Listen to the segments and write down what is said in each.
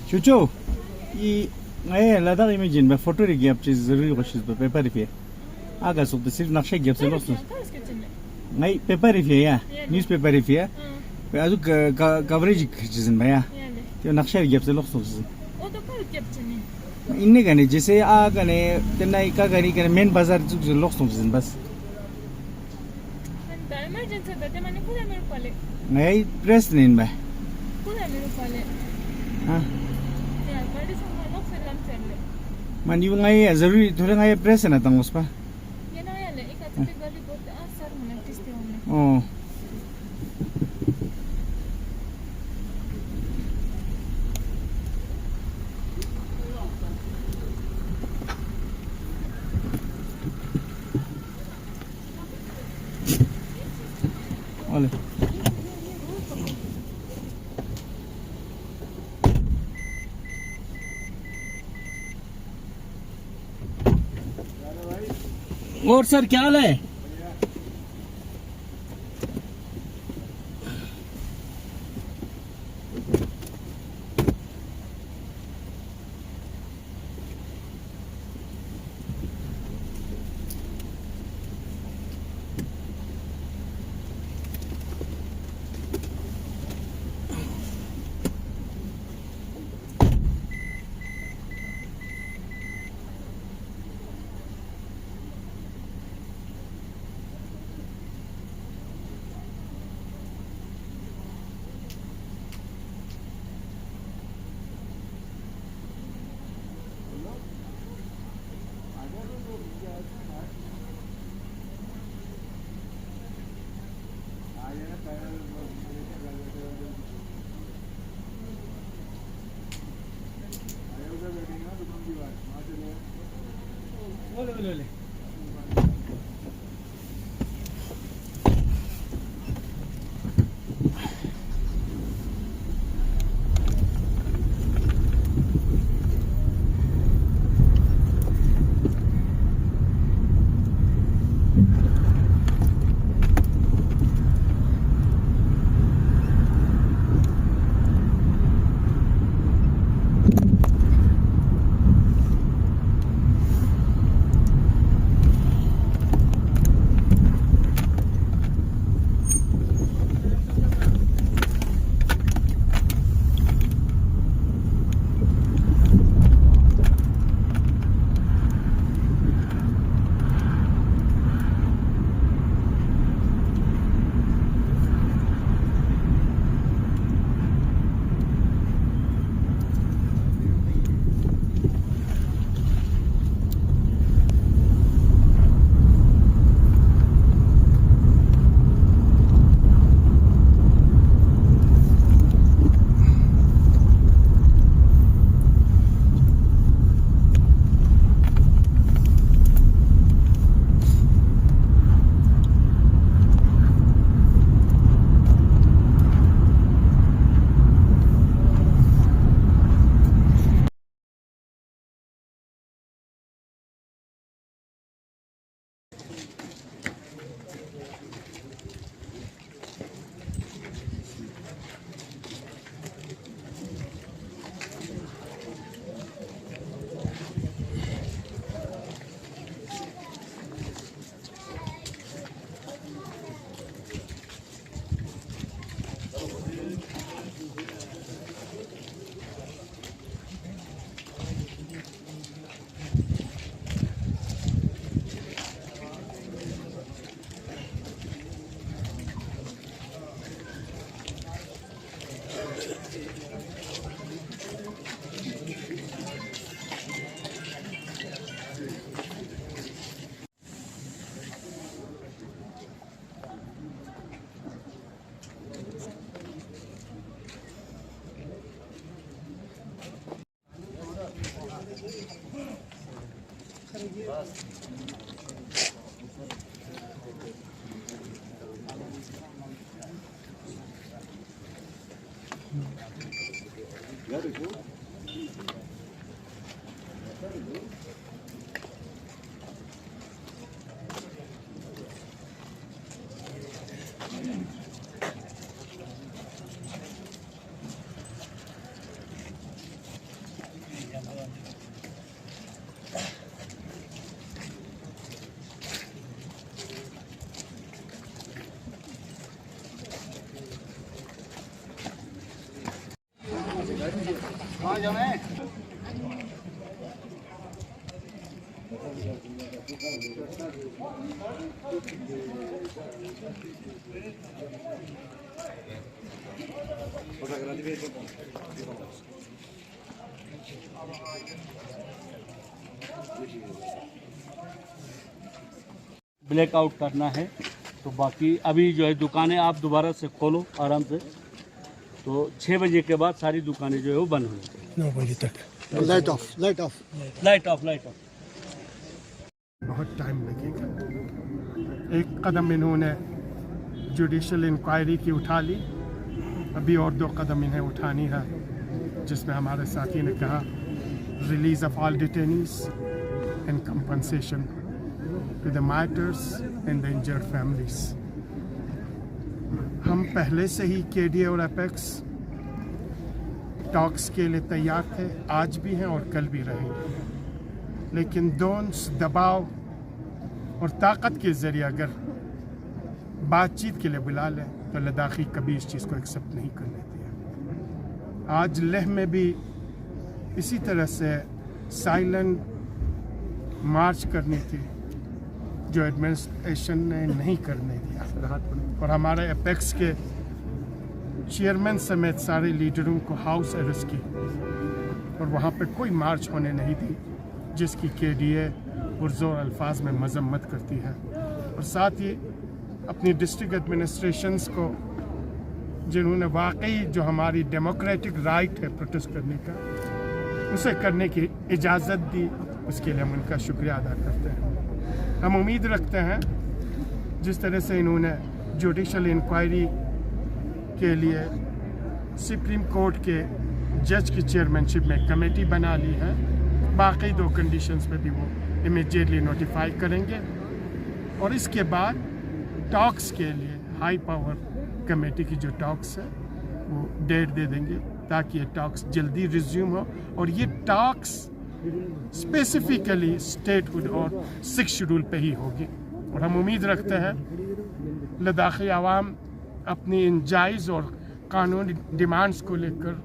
Chucho, ये मैं Ladakh imagine में फोटो रखी आप चीज़ ज़रूरी कोशिश पर पेपर रिफिए आगा सुबह सिर्फ नक्शे गिफ्ट से लोग मैं पेपर रिफिए या न्यूज़ पेपर रिफिए पे आजू कवरेज चीज़ में या तो नक्शे गिफ्ट से लोग सोचते इन्हें करने जैसे आगा ने तेना इका करी करने मेन बाजार जो लोग सोचते बस मैं प्रेस नहीं में हाँ man yung ngay zaruri thore ngay press na tangos pa yana yale ikati gali bote asar mona tiste one oh ole اور سر کیا حال ہے ब्लैक आउट करना है तो बाकी अभी जो है दुकानें आप दोबारा से खोलो आराम से। तो 6 बजे के बाद सारी दुकानें जो है वो बंद होंगी। 9 बजे तक light of light of light of. बहुत टाइम लगेगा। एक कदम इन्होंने जुडिशल इंक्वायरी की उठा ली, अभी और 2 कदम इन्हें उठानी है, जिसमें हमारे साथी ने कहा release of all detainees and compensation to the martyrs and the injured families. हम पहले से ही केडीए और एपेक्स टॉक्स के लिए तैयार थे, आज भी हैं और कल भी रहेंगे, लेकिन दोनों दबाव और ताकत के ज़रिए अगर बातचीत के लिए बुला लें तो लद्दाखी कभी इस चीज़ को एक्सेप्ट नहीं करने दिया। आज लेह में भी इसी तरह से साइलेंट मार्च करनी थी जो एडमिनिस्ट्रेशन ने नहीं करने दिया, और हमारे एपेक्स के चेयरमैन समेत सारे लीडरों को हाउस अरेस्ट की और वहाँ पे कोई मार्च होने नहीं दी, जिसकी केडीए पुरजोर अल्फाज में मजम्मत करती है। और साथ ही अपनी डिस्ट्रिक्ट एडमिनिस्ट्रेशंस को जिन्होंने वाकई जो हमारी डेमोक्रेटिक राइट है प्रोटेस्ट करने का, उसे करने की इजाज़त दी, उसके लिए हम उनका शुक्रिया अदा करते हैं। हम उम्मीद रखते हैं जिस तरह से इन्होंने जुडिशल इंक्वायरी के लिए सुप्रीम कोर्ट के जज की चेयरमैनशिप में कमेटी बना ली है, बाकी 2 कंडीशंस पे भी वो इमीडिएटली नोटिफाई करेंगे, और इसके बाद टॉक्स के लिए हाई पावर कमेटी की जो टॉक्स है वो डेट दे देंगे ताकि ये टॉक्स जल्दी रिज्यूम हो, और ये टॉक्स स्पेसिफिकली स्टेटहुड और 6 शेड्यूल पे ही होगी। और हम उम्मीद रखते हैं लद्दाखी आवाम अपनी इन जायज़ और कानूनी डिमांड्स को लेकर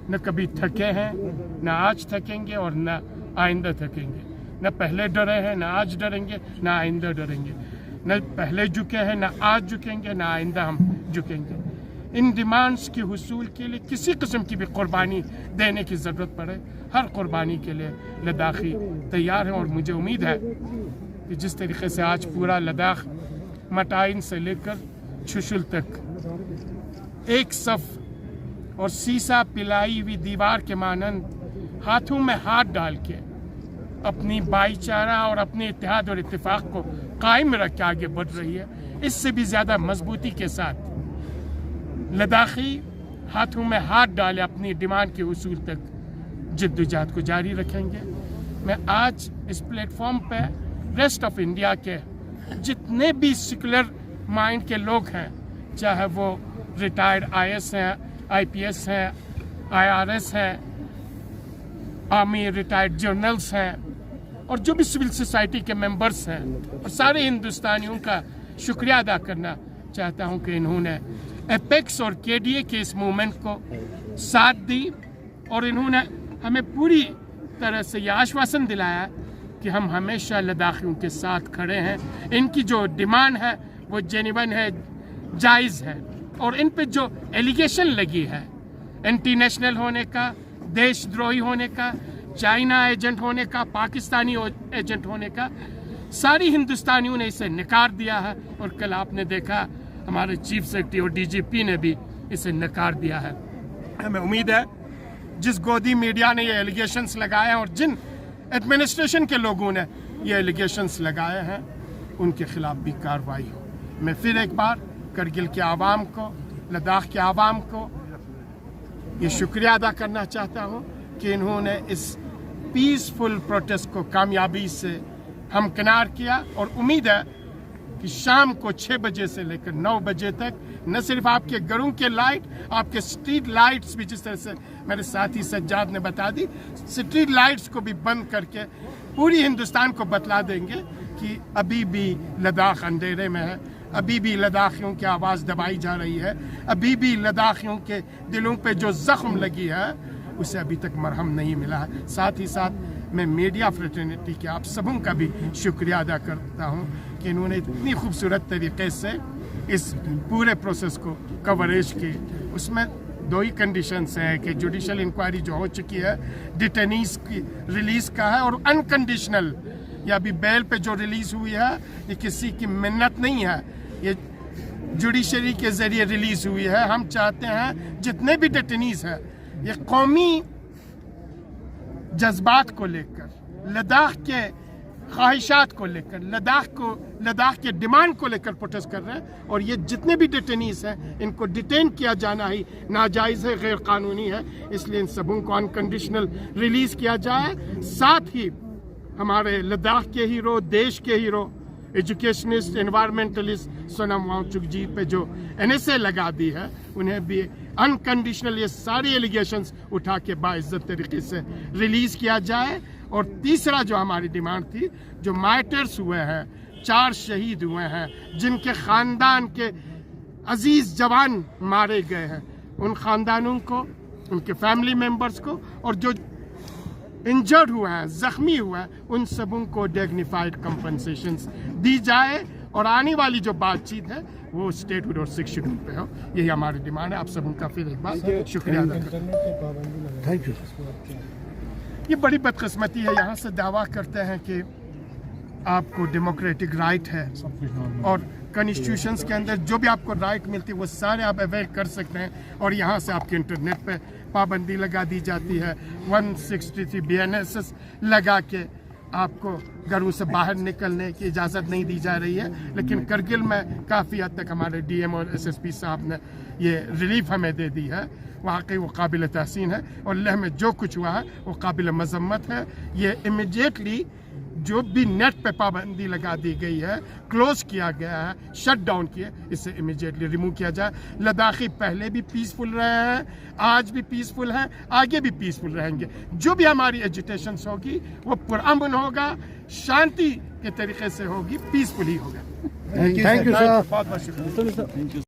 न कभी थके हैं, न आज थकेंगे और न आइंदा थकेंगे। न पहले डरे हैं, न आज डरेंगे, न आइंदा डरेंगे। न पहले झुके हैं, न आज झुकेंगे, न आइंदा हम झुकेंगे। इन डिमांड्स के हुसूल के लिए किसी किस्म की भी कुर्बानी देने की ज़रूरत पड़े, हर कुर्बानी के लिए लद्दाखी तैयार हैं। और मुझे उम्मीद है कि जिस तरीके से आज पूरा लद्दाख मटाइन से लेकर छुशुल तक एक सफ और सीसा पिलाई हुई दीवार के मानंद हाथों में हाथ डाल के अपनी भाईचारा और अपने इत्तेहाद और इत्तेफाक को कायम रख के आगे बढ़ रही है, इससे भी ज़्यादा मजबूती के साथ लद्दाखी हाथों में हाथ डाले अपनी डिमांड के उसूल तक जद्दोजहद को जारी रखेंगे। मैं आज इस प्लेटफॉर्म पे रेस्ट ऑफ इंडिया के जितने भी सेकुलर माइंड के लोग हैं, चाहे वो रिटायर्ड IAS हैं, IPS हैं, IRS हैं, आर्मी रिटायर्ड जर्नल्स हैं, और जो भी सिविल सोसाइटी के मेंबर्स हैं, और सारे हिंदुस्तानियों का शुक्रिया अदा करना चाहता हूं कि इन्होंने एपेक्स और केडीए के इस मूवमेंट को साथ दी, और इन्होंने हमें पूरी तरह से यह आश्वासन दिलाया कि हम हमेशा लद्दाखियों के साथ खड़े हैं। इनकी जो डिमांड है वो जेन्युइन है, जायज़ है, और इन पे जो एलिगेशन लगी है एंटी नेशनल होने का, देशद्रोही होने का, चाइना एजेंट होने का, पाकिस्तानी एजेंट होने का, सारी हिंदुस्तानियों ने इसे नकार दिया है। और कल आपने देखा हमारे चीफ सेक्रेटरी और DGP ने भी इसे नकार दिया है। हमें उम्मीद है जिस गोदी मीडिया ने ये एलिगेशंस लगाए हैं और जिन एडमिनिस्ट्रेशन के लोगों ने ये एलिगेशंस लगाए हैं उनके खिलाफ भी कार्रवाई हो। मैं फिर एक बार करगिल के आवाम को, लद्दाख के आवाम को ये शुक्रिया अदा करना चाहता हूँ कि इन्होंने इस पीसफुल प्रोटेस्ट को कामयाबी से हमकिनार किया और उम्मीद है कि शाम को 6 बजे से लेकर 9 बजे तक न सिर्फ आपके घरों के लाइट, आपके स्ट्रीट लाइट्स भी, जिस तरह से मेरे साथी सज्जाद ने बता दी, स्ट्रीट लाइट्स को भी बंद करके पूरी हिंदुस्तान को बतला देंगे कि अभी भी लद्दाख अंधेरे में है, अभी भी लद्दाखियों की आवाज़ दबाई जा रही है, अभी भी लद्दाखियों के दिलों पे जो ज़ख्म लगी है उसे अभी तक मरहम नहीं मिला है। साथ ही साथ मैं मीडिया फ्रेटर्निटी के आप सबों का भी शुक्रिया अदा करता हूँ कि इन्होंने इतनी खूबसूरत तरीके से इस पूरे प्रोसेस को कवरेज की। उसमें 2 ही कंडीशंस हैं कि जुडिशल इंक्वायरी जो हो चुकी है डिटेनीज की रिलीज़ का है, और अनकंडीशनल या अभी बेल पे जो रिलीज़ हुई है ये किसी की मिन्नत नहीं है, ये जुडिशरी के ज़रिए रिलीज़ हुई है। हम चाहते हैं जितने भी डिटेनीज हैं ये कौमी जज्बात को लेकर, लद्दाख के ख्वाहिशात को लेकर, लद्दाख के डिमांड को लेकर प्रोटेस्ट कर रहे हैं, और ये जितने भी डिटेनीज हैं इनको डिटेन किया जाना ही नाजायज़ है, गैर कानूनी है, इसलिए इन सबों को अनकंडीशनल रिलीज़ किया जाए। साथ ही हमारे लद्दाख के हीरो, देश के हीरो, एजुकेशनिस्ट, एनवायरमेंटलिस्ट सोनम वांगचुक जी पे जो NSA लगा दी है उन्हें भी अनकंडीशनल ये सारी एलिगेशंस उठा के बाइज्जत तरीके से रिलीज़ किया जाए। और तीसरा जो हमारी डिमांड थी, जो मार्टर्स हुए हैं, 4 शहीद हुए हैं, जिनके ख़ानदान के अजीज़ जवान मारे गए हैं, उन ख़ानदानों को, उनके फैमिली मेम्बर्स को, और जो इंजर्ड हुए हैं, ज़ख्मी हुए हैं, उन सबों को डिग्निफाइड कंपनसेशंस दी जाए, और आने वाली जो बातचीत है वो स्टेटहुड और 6 शेड्यूल पे हो। यही हमारी डिमांड है। आप सबों का फिर एक बार शुक्रिया अदा करता हूं। Thank you. ये बड़ी बदकिस्मती है, यहाँ से दावा करते हैं कि आपको डेमोक्रेटिक राइट है और कॉन्स्टिट्यूशंस के अंदर जो भी आपको राइट मिलती है वो सारे आप अवेल कर सकते हैं, और यहाँ से आपके इंटरनेट पे पाबंदी लगा दी जाती है, 163 BNSS लगा के आपको घरों से बाहर निकलने की इजाज़त नहीं दी जा रही है। लेकिन करगिल में काफ़ी हद तक हमारे DM और SSP साहब ने ये रिलीफ हमें दे दी है, वाकई वो काबिल तहसीन है, और लेह में जो कुछ हुआ है वो काबिल मजम्मत है। ये इमीडिएटली जो भी नेट पे पाबंदी लगा दी गई है, क्लोज किया गया है, शट डाउन किए, इसे इमीडिएटली रिमूव किया जाए। लद्दाखी पहले भी पीसफुल रहे हैं, आज भी पीसफुल हैं, आगे भी पीसफुल रहेंगे। जो भी हमारी एजिटेशन होगी वो पुरअमन होगा, शांति के तरीके से होगी, पीसफुल ही होगा। Thank you sir. बहुत बहुत शुक्रिया। Thank you.